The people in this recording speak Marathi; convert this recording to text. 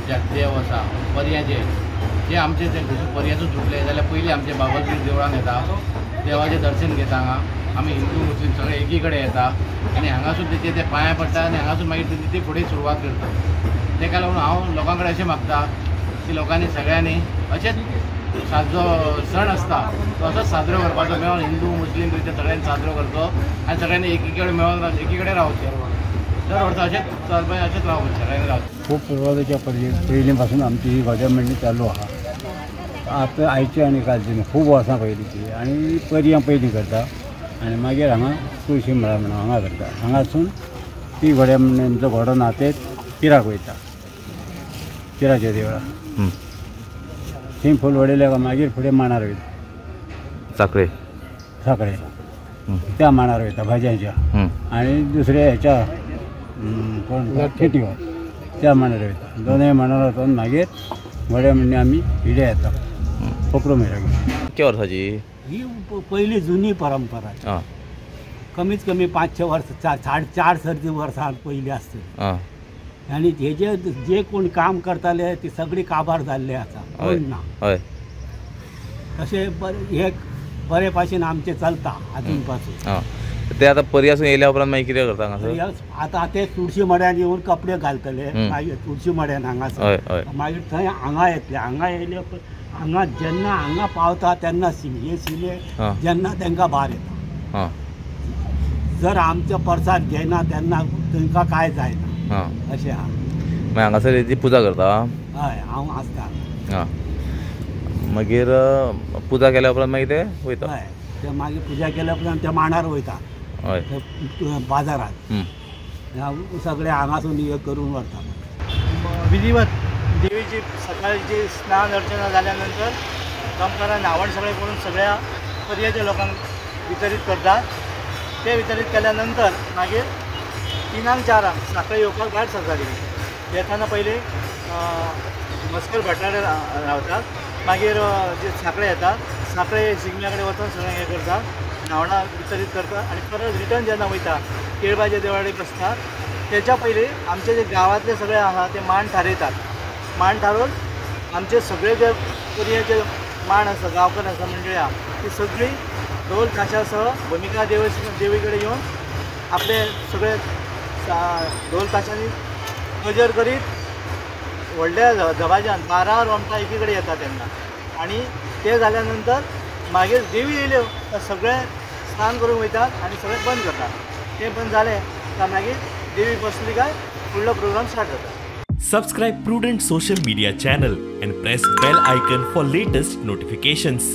राज्यात देव आसा पर्याचे जे आमचे ते पर्याचो जुटले जाल्यार पयलीं आमचे बाबलपीर देवळान येता, देवाचें दर्शन घेता हांगा आमी हिंदू मुस्लीम सगळे एकी कडेन येता आनी हांगासून तेचे ते पांया पडटा आनी हांगासून मागीर ती फुडें सुरवात करता। तेका लागून हांव लोकां कडेन अशें मागता की लोकांनी सगळ्यांनी अशेंच जो सण आसता तो असोच साजरो करपाचो, मेळून हिंदू मुस्लीम ते सगळ्यांनी साजरो करचो आनी सगळ्यांनी एकी कडेन मेळून एकी कडेन रावचें। दर वर्सा अशेंच चलपाचें, अशेंच रावचें सगळ्यांनी रावचें। खूब सुरवातेच्या पयलीं पासून आमची ही गजामंडी चालू आहा। आतां आयची आनी कालची न्हू, खूब वर्सां पयलींची आनी पर्यां पयलीं करता आनी मागीर हांगा तुळशी मेळा म्हणून हांगा करता। हांगासून ती घोड्यामंडीचो घोडो ना ते पिराक वयता, पिराच्या देवळा थंय फूल वडयल्या मागीर फुडें मांडार वयता साखळे त्या मांडार वयता भाज्यांच्या आनी दुसऱ्या हेच्या कोण खेटीवर त्या मांडार वयता। दोनूय मांडार वचून मागीर घोड्यामंडी आमी हिड्या येता पकडो मेळ्ळा। कितक्या वर्साची ही पहिली जुनी परंपरा, कमीत कमी 500 वर्स 450 वर्सां पयली आसतली आनी हेजे जे कोण काम करताले ती सगळी काबार जाल्ले आसा, कोण ना हय तशें हे बरे भाशेन आमचें चलता आजून पासून। ते आतां पर्यासून येयल्या उपरांत मागीर कितें करता हांगासर? आतां ते तुळशी मड्यान येवन कपडे घालतले, मागीर तुळशी मड्यान हांगासर मागीर थंय हांगा येतले, हांगा येयले हांगा जेन्ना हांगा पावता तेन्ना शिमे जेन्ना तांकां भार येता। जर आमचो प्रसाद घेयना तेन्ना तांकां कांय जायना अशें आहा। मागीर हांगासर हेची पुजा करता? हय हांव आसता। मागीर पुजा केल्या उपरांत मागीर ते वयता? हय ते मागीर पुजा केल्या उपरांत ते मांडार वयता बाजारात, सगळे हांगासून हे करून व्हरता। विधिवत देवीची सकाळची स्नान अर्चना जाल्यानंतर दमकारान न्हावण सगळें करून सगळ्या पर्याच्या लोकांक वितरीत करतात। ते वितरीत केल्यानंतर मागीर 3-4 साखळे येवपाक भायर सरताली। येताना पयलीं मस्कर भटाडे रावतात, मागीर जे साखळे येतात साखळे शिगम्या कडेन वचून सगळें हें करतात, न्हावणां वितरीत करतात आनी परत रिटर्न जेन्ना वयता केळबाच्या देवळाक बसतात तेच्या पयलीं आमचे जे गांवांतले सगळे आहा ते मांड थारयतात। मांड थारोवन आमचे सगळे जे पर्याचे मांड आसा गांवकार आसा मंडळी आहा ती सगळी ढोल ताशासह भुमिका देवी कडेन येवन आपले सगळे ढोल ताशांनी गजर करीत व्हडल्या दबाज्यान 12 रोमटां एकी कडेन येता तेन्ना आनी ते जाल्या मागीर देवी येयल्यो सगळे स्नान करून वयतात आनी सगळे बंद करतात। ते बंद जालें काय मागीर देवी बसली काय फुडलो प्रोग्राम स्टार्ट जाता। Subscribe Prudent social media channel and press bell icon for latest notifications.